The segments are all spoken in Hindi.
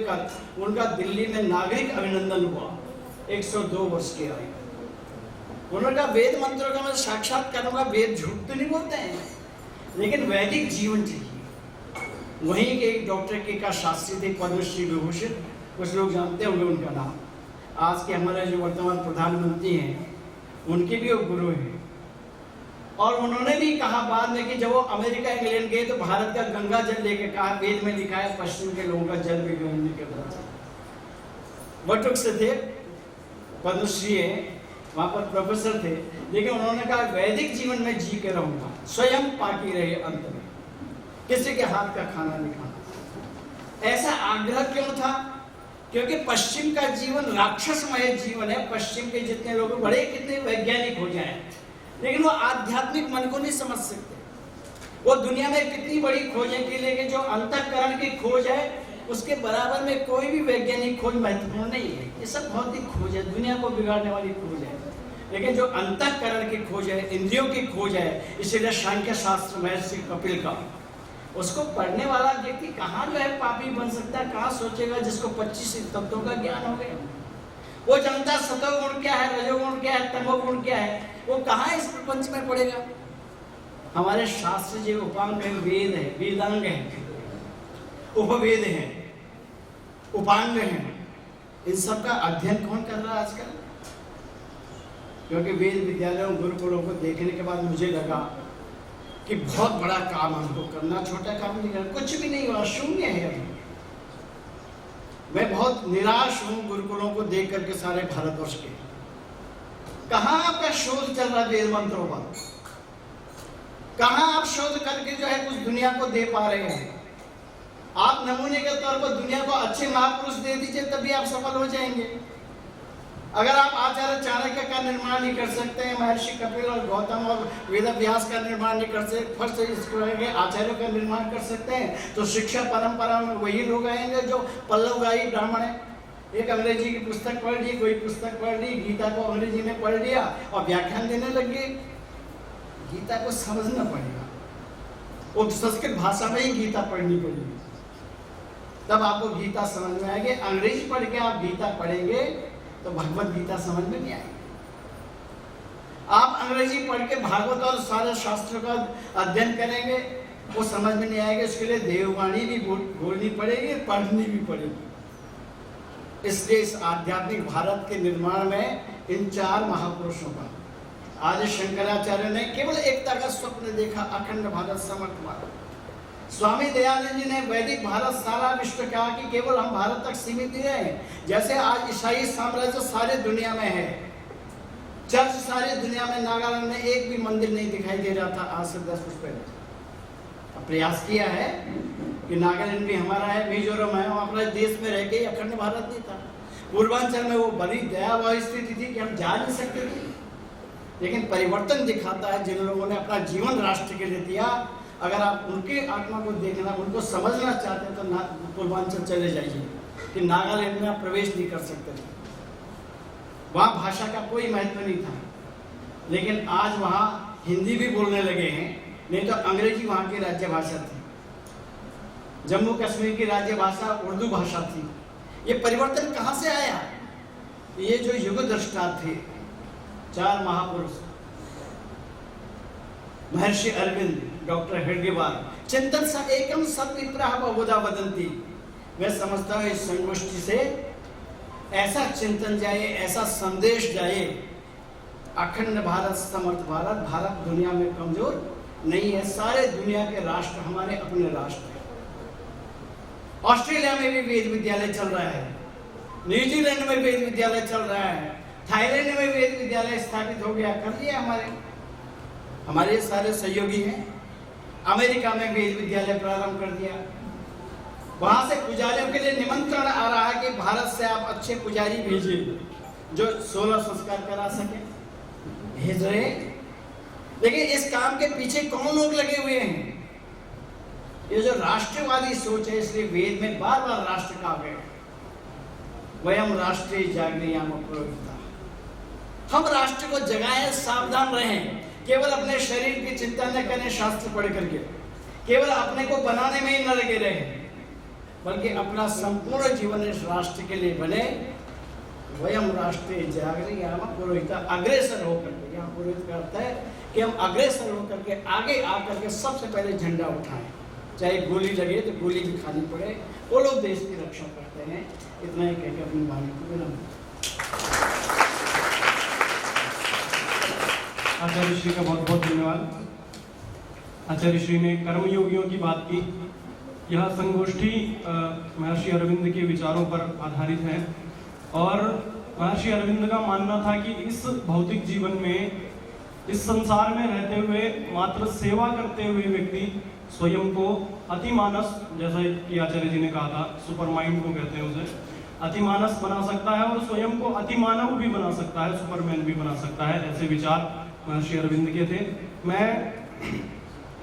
लेकर उनका दिल्ली में नागरिक अभिनंदन हुआ 102 वर्ष की आयु। उन्होंने कहा वेद मंत्रों का मैं साक्षात करूंगा, वेद झूठ तो नहीं बोलते हैं, लेकिन वैदिक जीवन चाहिए। वहीं के एक डॉक्टर के का शास्त्री थे, पद्मश्री विभूषित, कुछ लोग जानते होंगे उनका नाम। आज के हमारे जो वर्तमान प्रधानमंत्री हैं उनके भी वो गुरु हैं। और उन्होंने भी कहा बाद में कि जब वो अमेरिका इंग्लैंड गए तो भारत का गंगा जल लेके कहा, वेद में लिखा है पश्चिम के लोगों का जल भी ग्रहण नहीं करना। बटुक से थे, पद्मश्री है, वहां पर प्रोफेसर थे, लेकिन उन्होंने कहा वैदिक जीवन में जी के रहूंगा, स्वयं पाकी रहे अंत में, किसी के हाथ का खाना नहीं खाना। ऐसा आग्रह क्यों था? क्योंकि पश्चिम का जीवन राक्षसमय जीवन है। पश्चिम के जितने लोग बड़े कितने वैज्ञानिक हो जाएं, लेकिन वो आध्यात्मिक मन को नहीं समझ सकते। वो दुनिया में कितनी बड़ी खोजें की, लेकिन जो अंतःकरण की खोज है उसके बराबर में कोई भी वैज्ञानिक खोज महत्वपूर्ण नहीं है। ये सब भौतिक खोज है, दुनिया को बिगाड़ने वाली खोज है। लेकिन जो अंतःकरण की खोज है, इंद्रियों की खोज है, इसीलिए सांख्य शास्त्र महर्षि कपिल का, उसको पढ़ने वाला व्यक्ति कहाँ जो है पापी बन सकता है, कहाँ सोचेगा जिसको 25 तत्वों का ज्ञान हो गया। वो जानता सतोगुण क्या है, रजोगुण क्या है, तमोगुण क्या है, वो कहाँ इस प्रपंच में पड़ेगा। हमारे शास्त्र जो उपांग में वेद है, वेदांग है, उपवेद है, उपांग है, इन सब का अध्ययन कौन कर रहा है आजकल? क्योंकि वेद विद्यालयों गुरुकुलों को देखने के बाद मुझे लगा कि बहुत बड़ा काम हमको करना, छोटा काम नहीं करना, कुछ भी नहीं हुआ, शून्य है अभी। मैं बहुत निराश हूं गुरुकुलों को देख करके सारे भारतवर्ष के। कहां आपका शोध चल रहा है वेद मंत्रों पर? कहां आप शोध करके जो है कुछ दुनिया को दे पा रहे हैं? आप नमूने के तौर पर दुनिया को अच्छे महापुरुष दे दीजिए, तभी आप सफल हो जाएंगे। अगर आप आचार्य चाणक्य का निर्माण नहीं कर सकते हैं, महर्षि कपिल और गौतम और वेद व्यास का निर्माण नहीं कर सकते, फर्स्ट इसके आचार्यों का निर्माण कर सकते हैं, तो शिक्षा परंपरा में वही लोग आएंगे जो पल्लवगाही ब्राह्मण है। एक अंग्रेजी की पुस्तक पढ़ ली, कोई पुस्तक पढ़ ली, गीता को अंग्रेजी में पढ़ लिया और व्याख्यान देने लग गए। गीता को समझना पड़ेगा, वो संस्कृत भाषा में ही गीता पढ़नी पड़ेगी, तब आपको गीता समझ में आएगी। अंग्रेजी पढ़ के आप गीता पढ़ेंगे तो भगवत गीता समझ में नहीं आएगी। आप अंग्रेजी पढ़ के भागवत और सारे शास्त्रों का अध्ययन करेंगे, वो समझ में नहीं आएगा। इसके लिए देववाणी भी बोलनी पड़ेगी, पढ़नी भी पड़ेगी। इसलिए इस आध्यात्मिक भारत के निर्माण में इन 4 महापुरुषों का, आज शंकराचार्य ने केवल एकता का स्वप्न देखा, अखंड भारत समर्थ भारत। स्वामी दयानंद जी ने वैदिक भारत सारा विश्व कहा कि केवल हम भारत तक सीमित नहीं रहे। जैसे आज ईसाई साम्राज्य सारे दुनिया में है, चर्च सारी दुनिया में, नागालैंड में एक भी मंदिर नहीं दिखाई दे रहा था आज से 10 वर्ष पहले। प्रयास किया है कि नागालैंड भी हमारा है, मिजोरम है, हमारे देश में रह के अखंड भारत नहीं था। पूर्वांचल में वो बड़ी दयावह स्थिति थी कि हम जा नहीं सकते थे, लेकिन परिवर्तन दिखाता है जिन लोगों ने अपना जीवन राष्ट्र के लिए दिया। अगर आप उनके आत्मा को देखना, उनको समझना चाहते हैं तो पूर्वांचल चले जाइए कि नागालैंड में आप प्रवेश नहीं कर सकते थे। वहाँ भाषा का कोई महत्व नहीं था, लेकिन आज वहाँ हिंदी भी बोलने लगे हैं, नहीं तो अंग्रेजी वहाँ की राज्य भाषा थी। जम्मू कश्मीर की राज्य भाषा उर्दू भाषा थी। ये परिवर्तन कहाँ से आया? ये जो युग दृष्टा थे, 4 महापुरुष, महर्षि अरविंद, डॉक्टर हेडगेवार, चिंतन सा एकम सद्विप्रह बहुधा वदंती। मैं समझता हूँ इस संगोष्ठी से ऐसा चिंतन जाए, ऐसा संदेश जाए, अखंड भारत समर्थ भारत, भारत दुनिया में कमजोर नहीं है। सारे दुनिया के राष्ट्र हमारे अपने राष्ट्र हैं। ऑस्ट्रेलिया में भी वेद विद्यालय चल रहा है, न्यूजीलैंड में वेद विद्यालय चल रहा है, थाईलैंड में वेद विद्यालय स्थापित हो गया, कर लिया हमारे सारे सहयोगी हैं। अमेरिका में वेद विद्यालय प्रारंभ कर दिया। वहां से पुजारियों के लिए निमंत्रण आ रहा है कि भारत से आप अच्छे पुजारी भेजिए जो 16 संस्कार करा सके, भेज रहे। लेकिन इस काम के पीछे कौन लोग लगे हुए हैं? ये जो राष्ट्रवादी सोच है, इसलिए वेद में बार बार राष्ट्र कहा गया। वयम राष्ट्रीय जागृयाम प्रवृत्ता, हम राष्ट्र को जगाएं, सावधान रहें। केवल अपने शरीर की चिंता न करें शास्त्र पढ़ करके, केवल अपने को बनाने में ही न लगे रहे। बल्कि अपना संपूर्ण जीवन इस राष्ट्र के लिए बने। वयम राष्ट्रीय जागृति यहाँ पुरोहित अग्रेसर होकर के, यहाँ पुरोहित का अर्थ है कि हम अग्रेसर होकर के आगे आकर के सबसे पहले झंडा उठाएं, चाहे गोली लगे तो गोली भी खानी पड़े, वो लोग देश की रक्षा करते हैं। इतना ही कहकर अपनी वाणी को विराम। आचार्य श्री का बहुत बहुत धन्यवाद। आचार्य श्री ने कर्मयोगियों की बात की। यह संगोष्ठी महर्षि अरविंद के विचारों पर आधारित है और महर्षि अरविंद का मानना था कि इस भौतिक जीवन में, इस संसार में रहते हुए मात्र सेवा करते हुए व्यक्ति स्वयं को अतिमानस, जैसा कि आचार्य जी ने कहा था, सुपर माइंड को कहते हैं उसे, अतिमानस बना सकता है और स्वयं को अतिमानव भी बना सकता है, सुपरमैन भी बना सकता है। ऐसे विचार महर्षि अरविंद के थे। मैं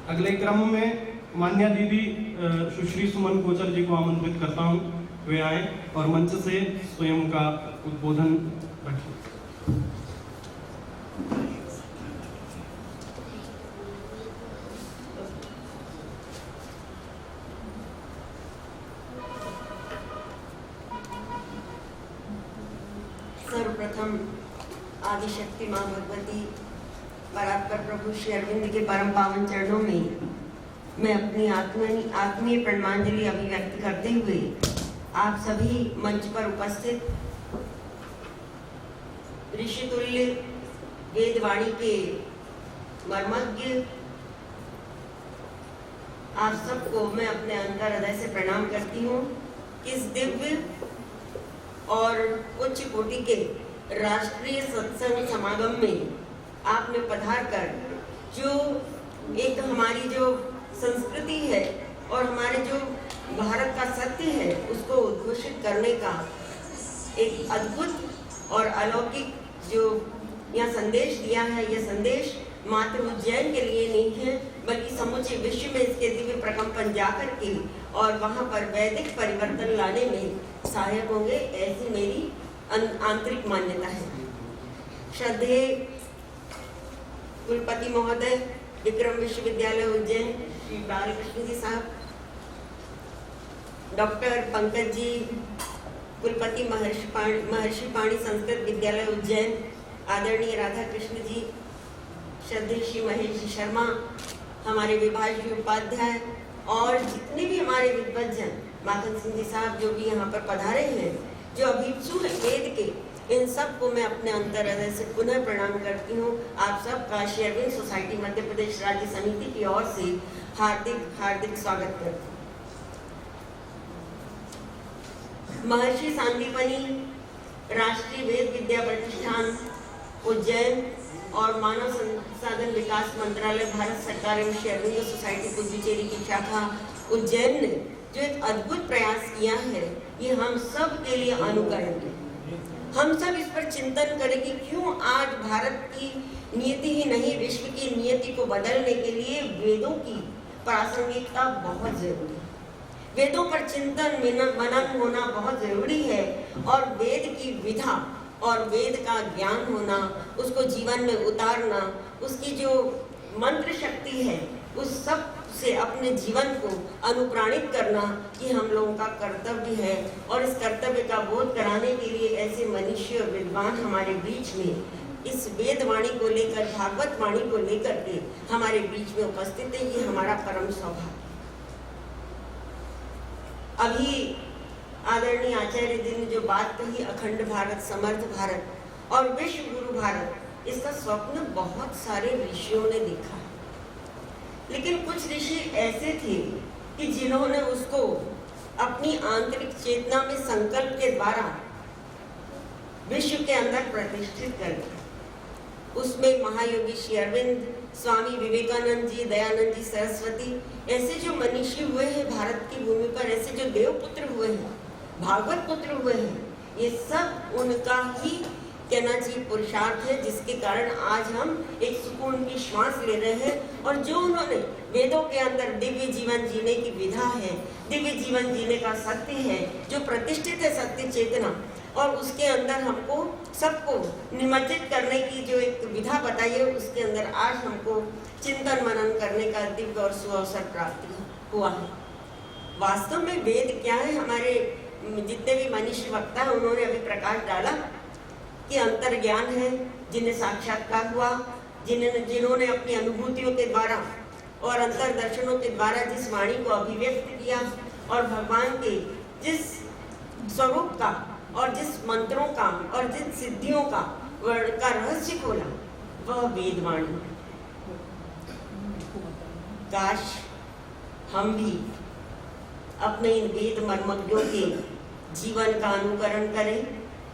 अगले क्रम में मान्या दीदी सुश्री सुमन कोचर जी को आमंत्रित करता हूं, वे आए और मंच से स्वयं का उद्बोधन रखें। सर्वप्रथम आदिशक्ति मां भगवती परात्पर प्रभु श्री अरविंद के परम पावन चरणों में मैं अपनी आत्मीय प्रणमांजलि अभिव्यक्त करते हुए आप सभी मंच पर उपस्थित ऋषितुल्य वेदवाणी के मर्मज्ञ आप सबको मैं अपने अंतर हृदय से प्रणाम करती हूँ। इस दिव्य और उच्च कोटि के राष्ट्रीय सत्संग समागम में आपने पधार कर जो एक हमारी जो संस्कृति है और हमारे जो भारत का सत्य है उसको उद्घोषित करने का एक अद्भुत और अलौकिक जो यह संदेश दिया है, यह संदेश मात्र उज्जैन के लिए नहीं है बल्कि समूचे विश्व में इसके दिव्य प्रकंपन जाकर के और वहाँ पर वैदिक परिवर्तन लाने में सहायक होंगे, ऐसी मेरी आंतरिक मान्यता है। श्रद्धेय कुलपति महोदय विक्रम विश्वविद्यालय उज्जैन श्री बालकृष्ण जी साहब, डॉक्टर पंकज जी कुलपति महर्षि पाणी संस्कृत विद्यालय उज्जैन, आदरणीय राधा कृष्ण जी, श्रद्धेय श्री महेश जी शर्मा, हमारे विभागीय उपाध्याय और जितने भी हमारे विद्वज्जन, माखन सिंह जी साहब जो भी यहाँ पर पधारे हैं, जो अभिप्सु हैं वेद के, इन सब को मैं अपने अंतर हृदय से पुनः प्रणाम करती हूँ। आप सब का श्री अरविंद सोसाइटी मध्य प्रदेश राज्य समिति की ओर से हार्दिक हार्दिक स्वागत करती हूँ। महर्षि सांदीपनि राष्ट्रीय वेद विद्या प्रतिष्ठान उज्जैन और मानव संसाधन विकास मंत्रालय भारत सरकार एवं श्री अरविंद सोसाइटी पुडुचेरी की शाखा उज्जैन ने जो एक अद्भुत प्रयास किया है, ये हम सब के लिए अनुकरण है। हम सब इस पर चिंतन करें कि क्यों आज भारत की नियति ही नहीं विश्व की नियति को बदलने के लिए वेदों की प्रासंगिकता बहुत जरूरी है। वेदों पर चिंतन मनन होना बहुत जरूरी है और वेद की विधा और वेद का ज्ञान होना, उसको जीवन में उतारना, उसकी जो मंत्र शक्ति है उस सब से अपने जीवन को अनुप्राणित करना ये हम लोगों का कर्तव्य है। और इस कर्तव्य का बोध कराने के लिए ऐसे मनीषी और विद्वान हमारे बीच में इस वेद वाणी को लेकर, भागवत वाणी को लेकर के हमारे बीच में उपस्थित है, ये हमारा परम सौभाग्य। अभी आदरणीय आचार्य जी ने जो बात कही, अखंड भारत, समर्थ भारत और विश्व गुरु भारत, इसका स्वप्न बहुत सारे ऋषियों ने देखा है, लेकिन कुछ ऋषि ऐसे थे कि जिन्होंने उसको अपनी आंतरिक चेतना में संकल्प के द्वारा विश्व के अंदर प्रतिष्ठित कर दिया। उसमें महायोगी श्री अरविंद, स्वामी विवेकानंद जी, दयानंद जी सरस्वती, ऐसे जो मनीषी हुए हैं भारत की भूमि पर, ऐसे जो देवपुत्र हुए हैं, भागवत पुत्र हुए हैं, ये सब उनका ही कहना चाहिए पुरुषार्थ है, जिसके कारण आज हम एक सुकून की श्वास ले रहे हैं। और जो उन्होंने वेदों के अंदर दिव्य जीवन जीने की विधा है, दिव्य जीवन जीने का सत्य है, जो प्रतिष्ठित है सत्य चेतना, और उसके अंदर हमको सबको निमज्जित करने की जो एक विधा बताई है, उसके अंदर आज हमको चिंतन मनन करने का दिव्य और सुअवसर प्राप्त हुआ है। वास्तव में वेद क्या है, हमारे जितने भी मनीषी वक्ता हैं उन्होंने अभी प्रकाश डाला कि अंतर ज्ञान है, जिन्हें साक्षात्कार हुआ, जिन्होंने अपनी अनुभूतियों के द्वारा और अंतर दर्शनों के द्वारा जिस वाणी को अभिव्यक्त किया और भगवान के जिस स्वरूप का और जिस मंत्रों का और जिन सिद्धियों का वर्ण का रहस्य खोला, वह वेदवाणी। काश हम भी अपने इन वेद मर्मज्ञों के जीवन का अनुकरण करें,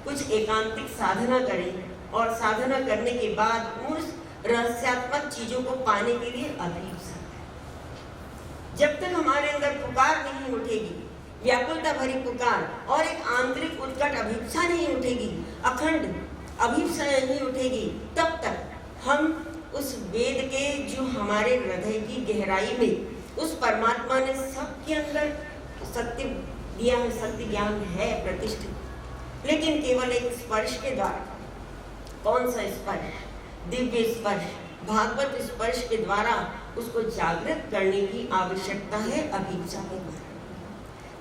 कुछ एकांतिक साधना करें और साधना करने के बाद उस रहस्यात्मक चीजों को पाने के लिए अभिप्सा करें। जब तक हमारे अंदर पुकार नहीं उठेगी, व्याकुलता भरी पुकार और एक आंतरिक उत्कट अभिप्सा नहीं उठेगी, अखंड अभिप्सा नहीं उठेगी, तब तक हम उस वेद के जो हमारे हृदय की गहराई में उस परमात्मा ने सबके अंदर सत्य दिया है, सत्य ज्ञान है प्रतिष्ठित, लेकिन केवल एक स्पर्श के द्वारा। कौन सा स्पर्श? दिव्य स्पर्श, भागवत स्पर्श के द्वारा उसको जागृत करने की आवश्यकता है अभिप्सा के द्वारा।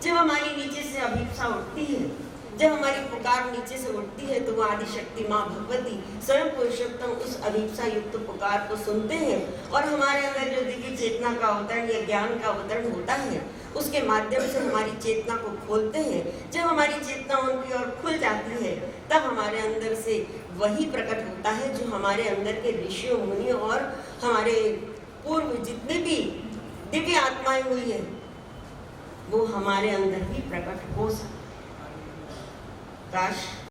जब हमारी नीचे से अभिप्सा उठती है, जब हमारी पुकार नीचे से उठती है, तो वो आदिशक्ति माँ भगवती स्वयं पुरुषोत्तम उस अभिप्सा युक्त पुकार को सुनते हैं और हमारे अंदर जो दिव्य चेतना का अवतरण या ज्ञान का अवतरण होता है, उसके माध्यम से हमारी चेतना को खोलते हैं। जब हमारी चेतना उनकी ओर खुल जाती है, तब हमारे अंदर से वही प्रकट होता है जो हमारे अंदर के ऋषियों मुनियों और हमारे पूर्व जितने भी दिव्य आत्माएं हुई है, वो हमारे अंदर भी प्रकट हो सकती है। काश